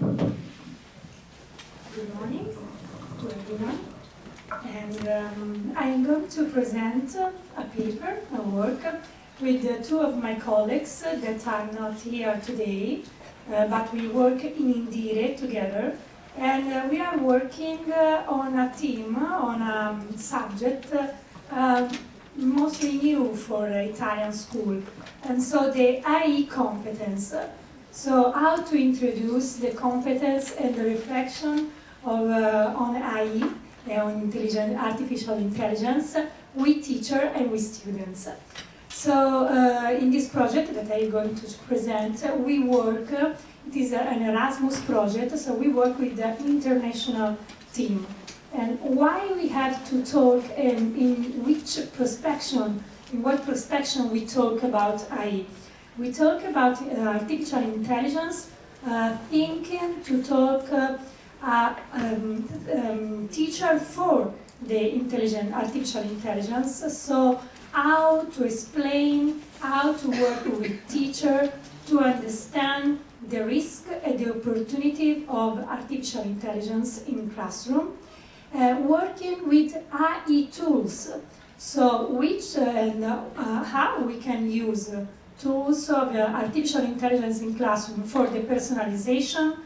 Good morning to everyone. And I'm going to present a paper, a work, with two of my colleagues that are not here today, but we work in INDIRE together. And we are working on a theme, on a subject mostly new for Italian school. And so the IE competence. So how to introduce the competence and the reflection of, on IE, on artificial intelligence, with teacher and with students. So in this project that I'm going to present, we work, it is an Erasmus project, so we work with the international team. And why we have to talk and in what prospection we talk about IE? We talk about artificial intelligence, thinking to talk teacher for the artificial intelligence, so how to explain, how to work with teacher to understand the risk and the opportunity of artificial intelligence in classroom, working with AI tools, so which and how we can use tools of artificial intelligence in classroom for the personalization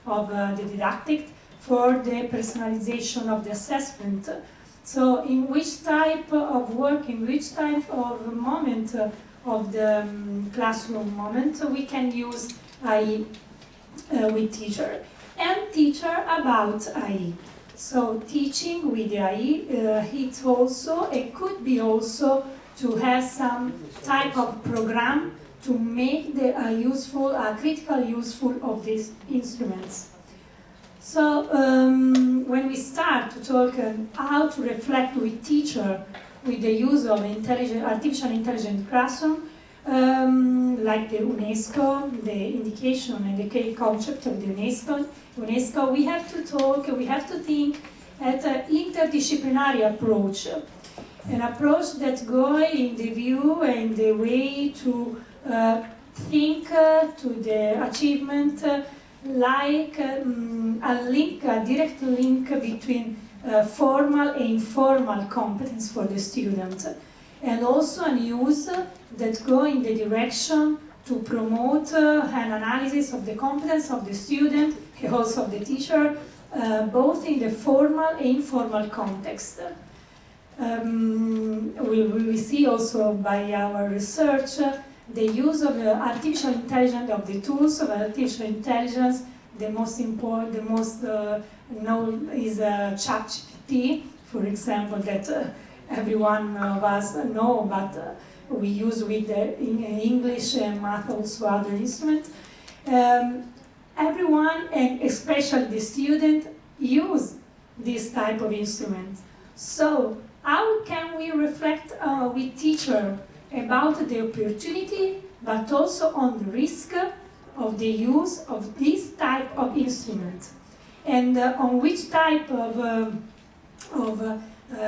of the didactic, for the personalization of the assessment. So in which type of work, in which type of moment of the classroom moment, we can use AI with teacher. And teacher about AI. So teaching with AI, it could be also to have some type of program to make the critical useful of these instruments. So when we start to talk how to reflect with teacher with the use of artificial intelligent classroom, like the UNESCO, the indication and the key concept of the UNESCO, we have to think at an interdisciplinary approach. An approach that goes in the view and the way to think to the achievement like a direct link between formal and informal competence for the student, and also a use that go in the direction to promote an analysis of the competence of the student and also of the teacher, both in the formal and informal context. We see also by our research the use of artificial intelligence, of the tools of artificial intelligence. The most important, the most known is ChatGPT, for example, that everyone of us know, but we use with in English and math, also other instruments. Everyone, and especially the student, use this type of instrument. So how can we reflect with teacher about the opportunity, but also on the risk of the use of this type of instrument, and on which type of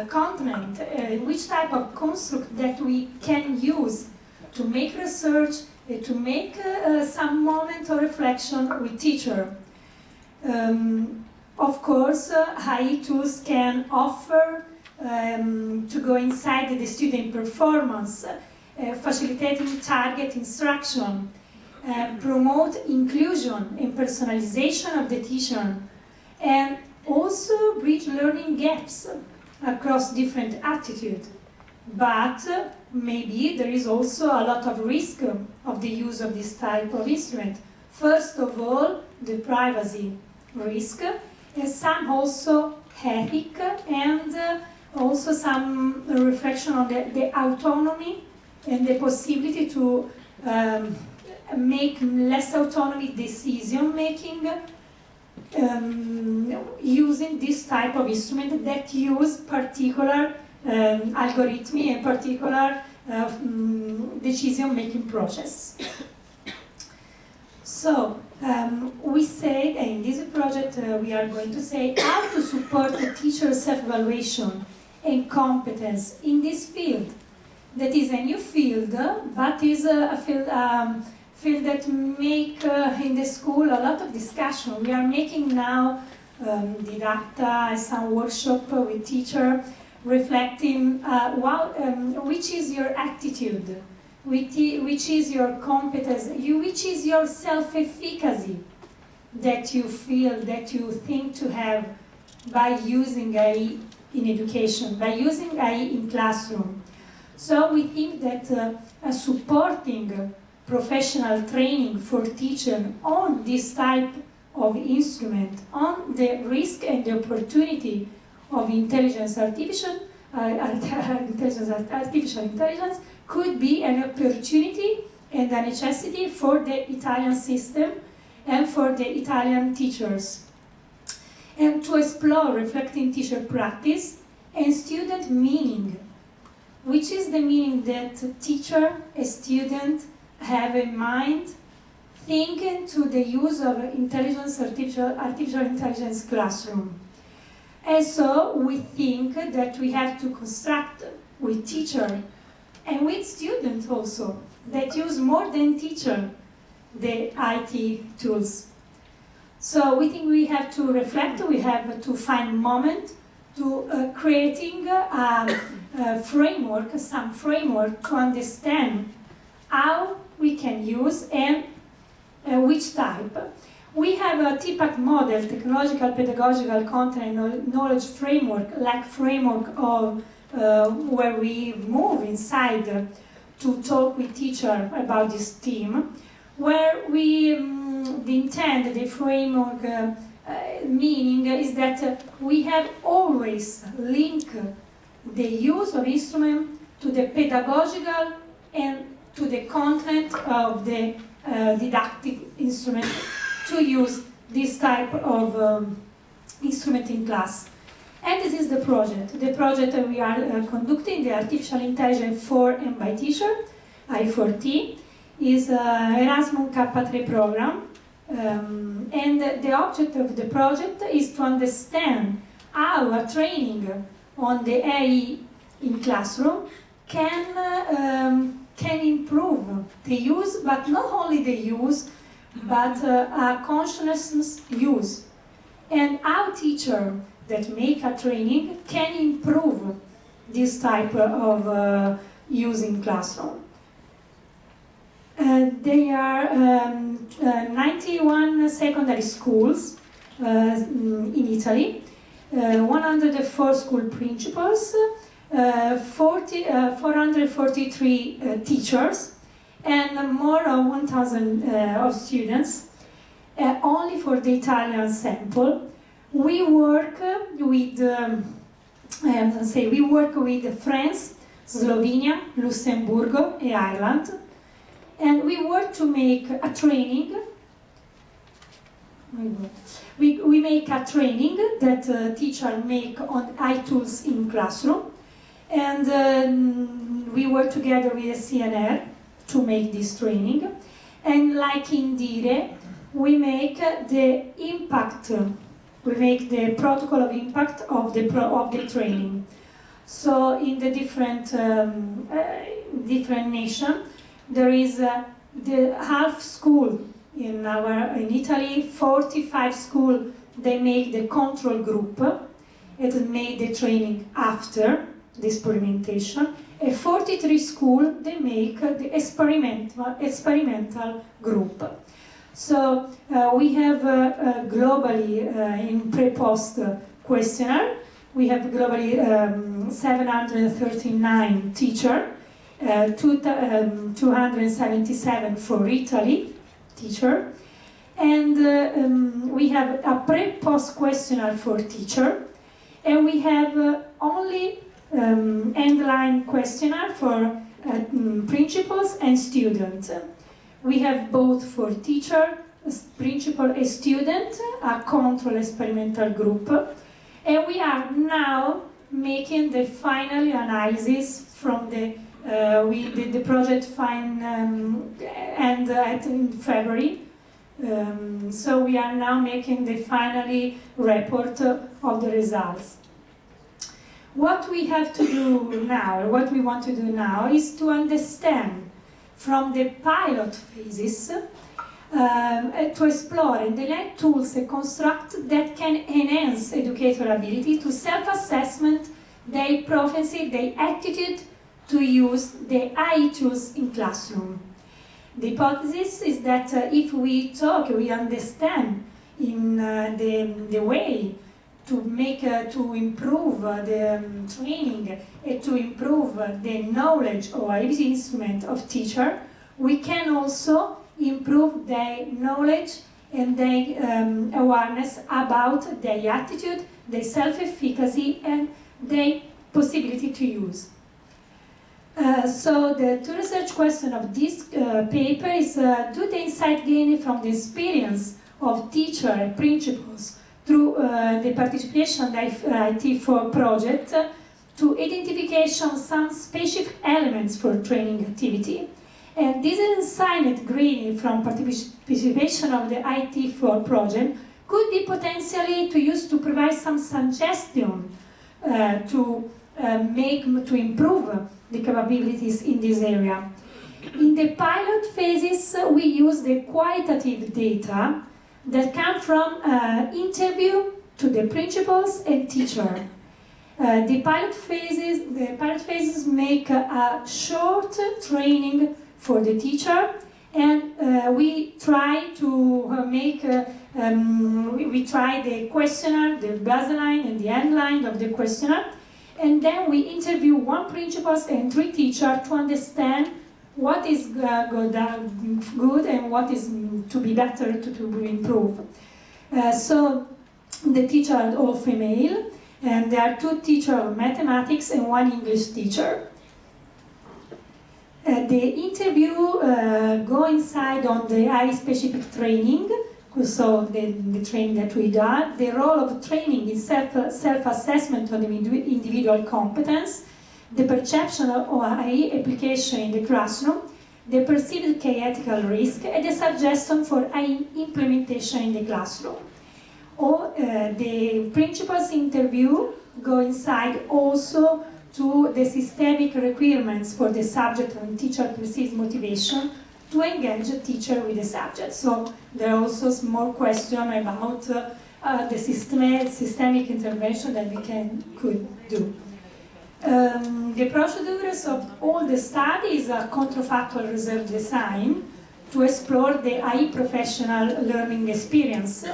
content, which type of construct that we can use to make research, to make some moment of reflection with teacher. Of course, AI tools can offer to go inside the student performance, facilitating target instruction, promote inclusion and personalization of the teacher, and also bridge learning gaps across different attitudes. But maybe there is also a lot of risk of the use of this type of instrument. First of all, the privacy risk, and some also ethic, and also some reflection on the autonomy and the possibility to make less autonomy decision making using this type of instrument that use particular algorithm and particular decision making process. So we say, in this project we are going to say how to support the teacher self-evaluation and competence in this field. That is a new field, but is a field field that make in the school a lot of discussion. We are making now DIDATTICA, some workshop with teacher, reflecting which is your attitude, which is your competence, which is your self-efficacy that you feel, that you think to have by using AI in education, by using AI in classroom. So we think that supporting professional training for teachers on this type of instrument, on the risk and the opportunity of artificial intelligence could be an opportunity and a necessity for the Italian system and for the Italian teachers. And to explore reflecting teacher practice and student meaning, which is the meaning that teacher and student have in mind thinking to the use of artificial intelligence classroom. And so we think that we have to construct with teacher and with students also that use more than teacher the IT tools. So we think we have to reflect, we have to find moment to creating a framework, some framework to understand how we can use and which type. We have a TPAC model, technological, pedagogical, content, and knowledge framework, like framework of where we move inside to talk with teacher about this theme, where we, the intent, the framework meaning is that we have always linked the use of instrument to the pedagogical and to the content of the didactic instrument to use this type of instrument in class. And this is the project. The project that we are conducting, the Artificial Intelligence for and by Teacher, I4T, is Erasmus AI4T program. And the object of the project is to understand how a training on the AI in classroom can improve the use, but not only the use, but a consciousness use. And how teachers that make a training can improve this type of use in classroom. There are 91 secondary schools in Italy, 104 school principals, 443 teachers, and more than 1,000 of students, only for the Italian sample. We work with, we work with France, Slovenia, Luxembourg, and Ireland. And we work to make a training. We make a training that teachers make on iTools in classroom, and we work together with CNR to make this training. And like in DIDE, we make the impact. We make the protocol of impact of the training. So in the different nations. There is the half school in Italy, 45 schools, they make the control group. It made the training after the experimentation. And 43 schools, they make the experimental group. So we have globally in pre-post questionnaire, we have globally 739 teachers. 277 for Italy teacher, and we have a pre-post questionnaire for teacher, and we have only end-line questionnaire for principals and students. We have both for teacher, principal and student, a control experimental group, and we are now making the final analysis from the we did the project in February, so we are now making the final report of the results. What we have to do now, what we want to do now, is to understand from the pilot phases to explore and develop tools and construct that can enhance educator ability to self-assessment, their proficiency, their attitude to use the AI tools in classroom. The hypothesis is that if we talk, we understand in the way to make to improve the training and to improve the knowledge or ability instrument of teacher, we can also improve their knowledge and their awareness about their attitude, their self-efficacy, and their possibility to use. So the two research questions of this paper is, do the insight gained from the experience of teacher and principals through the participation in the IT4 project to identification some specific elements for training activity. And this insight gained from participation of the IT4 project could be potentially to use to provide some suggestion to improve the capabilities in this area. In the pilot phases, we use the qualitative data that come from interview to the principals and teacher. The pilot phases make a short training for the teacher, and we try to make we try the questionnaire, the baseline and the end line of the questionnaire, and then we interview one principal and 3 teachers to understand what is good and what is to be better to improve. So the teachers are all female, and there are 2 teachers of mathematics and 1 English teacher. The interview go inside on the AI-specific training, so the training that we do, the role of training is self-assessment on the individual competence, the perception of AI application in the classroom, the perceived ethical risk, and the suggestion for AI implementation in the classroom. Or the principal's interview go inside also to the systemic requirements for the subject and teacher perceived motivation to engage a teacher with the subject. So there are also more questions about the systemic intervention that we could do. The procedures of all the study is a counterfactual research design to explore the AI professional learning experience,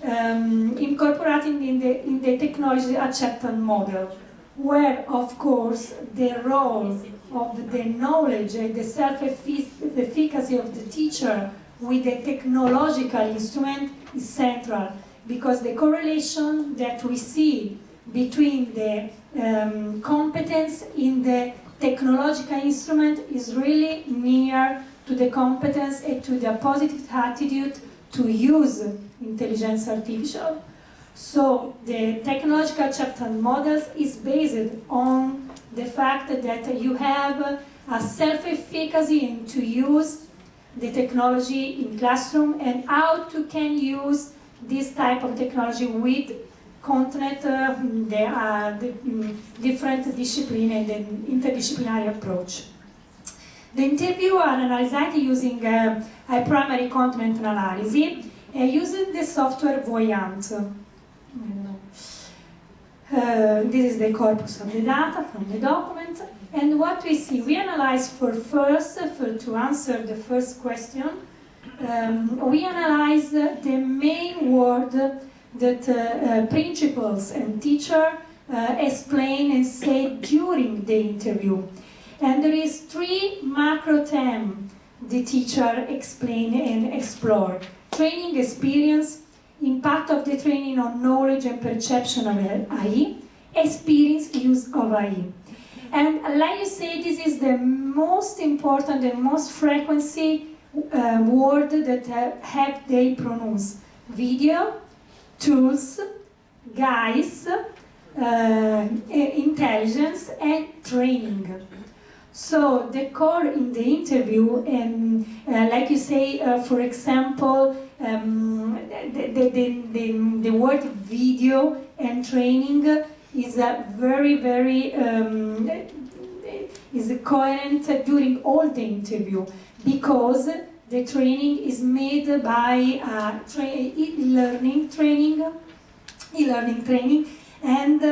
incorporating in the technology acceptance model, where, of course, the role of the knowledge and the self-efficacy of the teacher with the technological instrument is central, because the correlation that we see between the competence in the technological instrument is really near to the competence and to the positive attitude to use intelligence artificial. So the technological acceptance models is based on the fact that you have a self-efficacy in to use the technology in classroom and how to can use this type of technology with content, the different discipline and the interdisciplinary approach. The interview are analyzed using a primary content analysis using the software VIII. This is the corpus of the data from the document, and what we see, we analyze to answer the first question, we analyze the main word that principals and teacher explain and say during the interview. And there is 3 macro themes the teacher explain and explore: training experience, impact of the training on knowledge and perception of AI, experience use of AI. And like you say, this is the most important and most frequency word that have they pronounce: video, tools, guys, intelligence, and training. So the core in the interview, and like you say, for example, the word video and training is a very, very is coherent during all the interview, because the training is made by e-learning training, and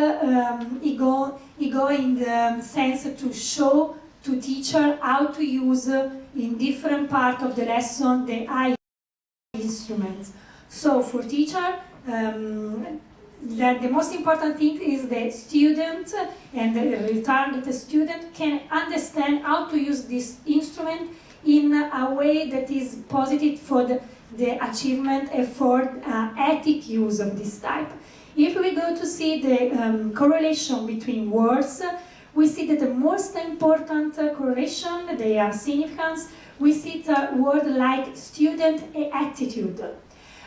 it go in the sense to show to teacher how to use in different part of the lesson the AI instruments. So for teacher, the most important thing is the student and the target student can understand how to use this instrument in a way that is positive for the achievement and for ethic use of this type. If we go to see the correlation between words, we see that the most important correlation, they are significance, we see the word like student attitude.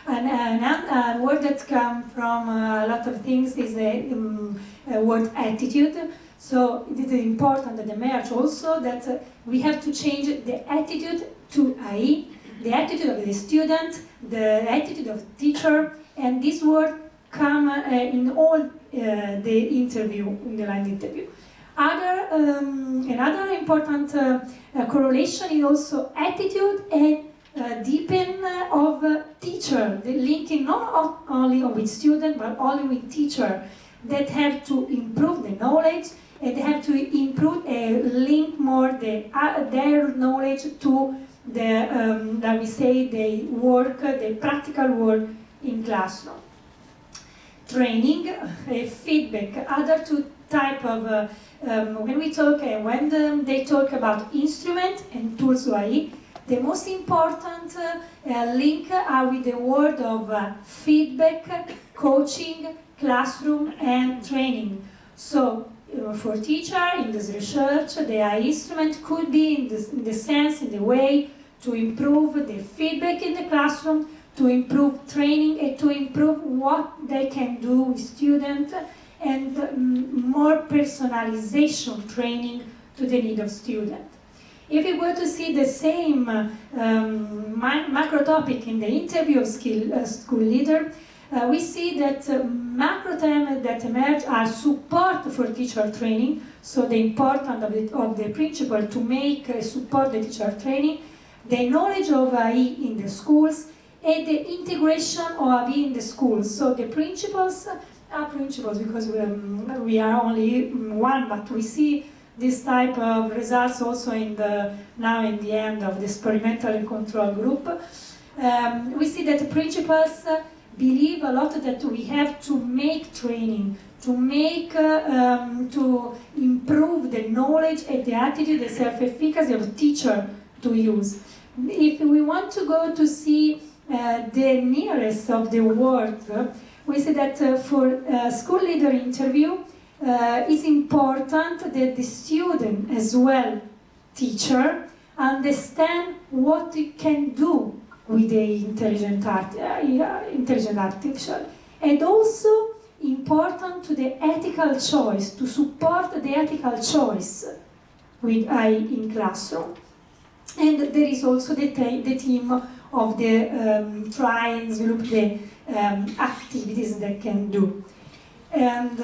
And a word that comes from a lot of things is the word attitude. So it is important that emerge also that we have to change the attitude to AI, the attitude of the student, the attitude of the teacher, and this word come in all the interview, in the line interview. Another important correlation is also attitude and deepen of teacher, the linking not only with student but only with teacher that have to improve the knowledge and they have to improve link more their knowledge to the let me say the work, the practical work in classroom. Training, feedback, other two type of when we talk when they talk about instrument and tools AI. The most important link are with the word of feedback, coaching, classroom, and training. So, for teacher, in this research, the AI instrument could be in the sense, in the way to improve the feedback in the classroom, to improve training, and to improve what they can do with students, and more personalization training to the need of students. If you were to see the same macro topic in the interview of school leader, we see that macro themes that emerge are support for teacher training, so the importance of the principal to make support the teacher training, the knowledge of AI in the schools, and the integration of AI in the schools. So the principals are principals because we are only one, but we see this type of results also now in the end of the experimental and control group. We see that the principals believe a lot that we have to make training, to improve the knowledge and the attitude, the self-efficacy of teacher to use. If we want to go to see the nearest of the word, we see that for school leader interview, it's important that the student as well, teacher, understand what it can do with the intelligent artificial, and also important to the ethical choice, to support the ethical choice with AI in classroom. And there is also the theme of the try and develop the activities that can do. And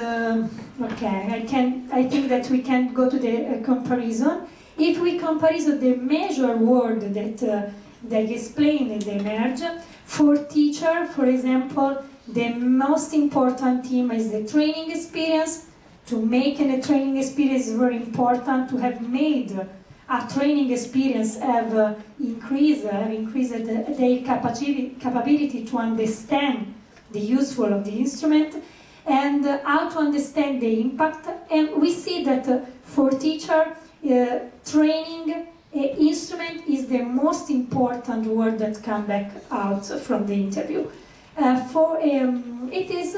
okay, I think that we can go to the comparison. If we compare the measure word that explain and emerge for teacher, for example, the most important theme is the training experience. To make a training experience is very important. To have made a training experience have increased their capability to understand the useful of the instrument and how to understand the impact. And we see that for teacher, training instrument is the most important word that comes back out from the interview. It is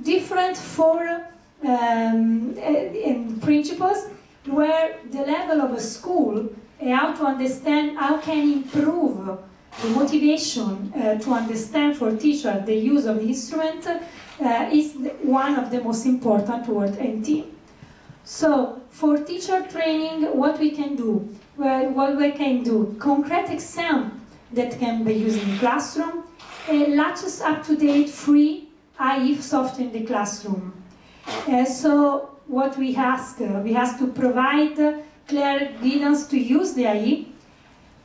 different for principals, where the level of a school, how to understand, how can improve the motivation to understand for teacher the use of the instrument is one of the most important words and theme. So for teacher training, what we can do? Well, what we can do? Concrete exam that can be used in the classroom, latest up-to-date free AI software in the classroom. So what we ask to provide clear guidance to use the AI.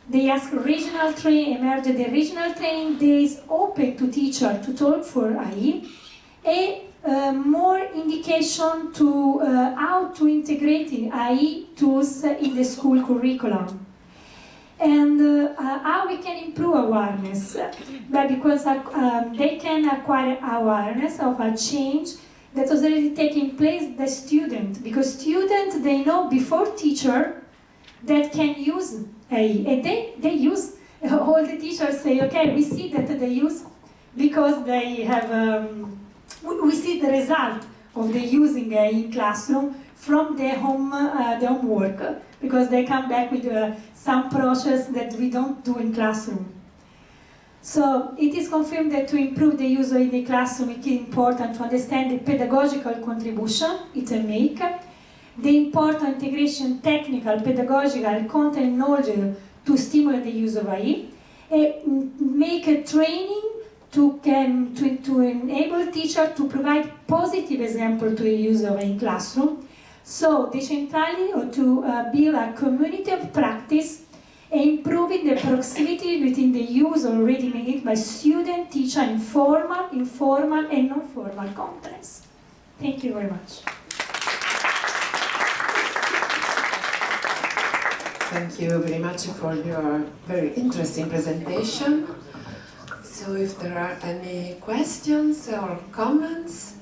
They ask regional training, emerge the regional training days open to teacher to talk for AI, and more indication to how to integrate AI tools in the school curriculum. And how we can improve awareness, but because they can acquire awareness of a change that was already taking place the student, because students, they know before teacher that can use AI, and they use, all the teachers say, okay, we see that they use, because they have, we see the result of the using AI in classroom from the homework, because they come back with some process that we don't do in classroom. So it is confirmed that to improve the use of AI in the classroom, it is important to understand the pedagogical contribution it will make, the important integration, technical, pedagogical, content knowledge to stimulate the use of AI, and make a training to enable teachers to provide positive example to the use of AI in classroom. So decentrally, or to build a community of practice, improving the proximity between the use already made by student, teacher, informal, and non-formal contexts. Thank you very much. Thank you very much for your very interesting presentation. So if there are any questions or comments,